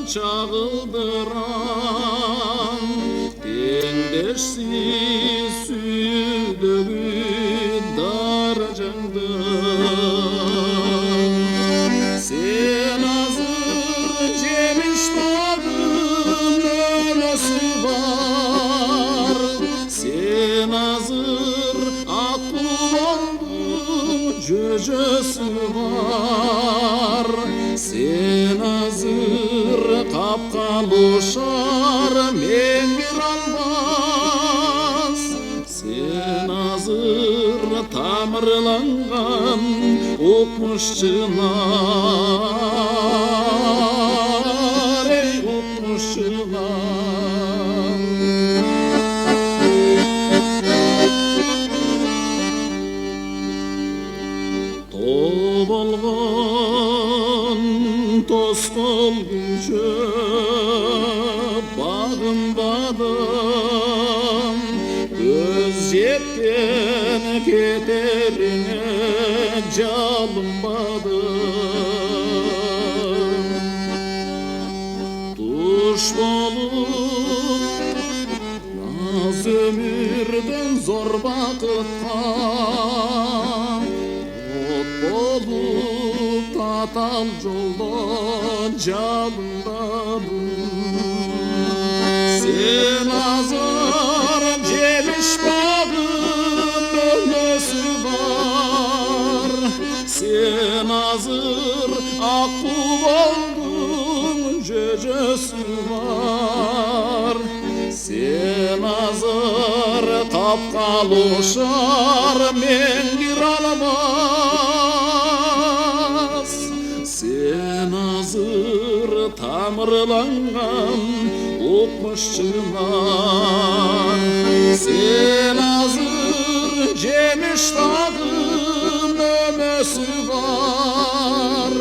çağıldıran tengdeşsiz süydüğü daracangda sen hazır cemiş bağım ölesi var sen hazır akbuvaldım cücesi var sen hazır kapkaluşar mengir almaz sen hazır tamirlangan okmuş çınar ey okmuş çınar tobolgan toskol güçe bağımdadım göz yetten keterine calınmadım tuş bolup naz ömürden zor bakıtma olup tatal joldan calındadım sen azar cemiş bağım ölmesi var sen hazır akbuvaldım cecesi var sen hazır kapkaluşar mengir alamaz sen hazır tamirlangan okmuş çınar sen hazır cemiş tağım ömesi var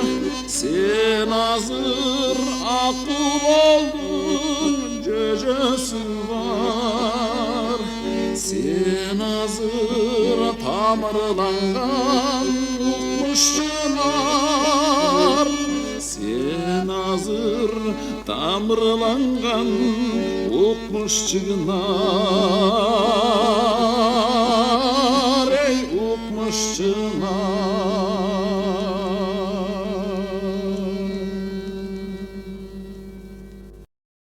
sen hazır akbuvaldım cecesi var sen hazır tamirlangan okmuş çınar sen hazır tamirlangan okmuş çınar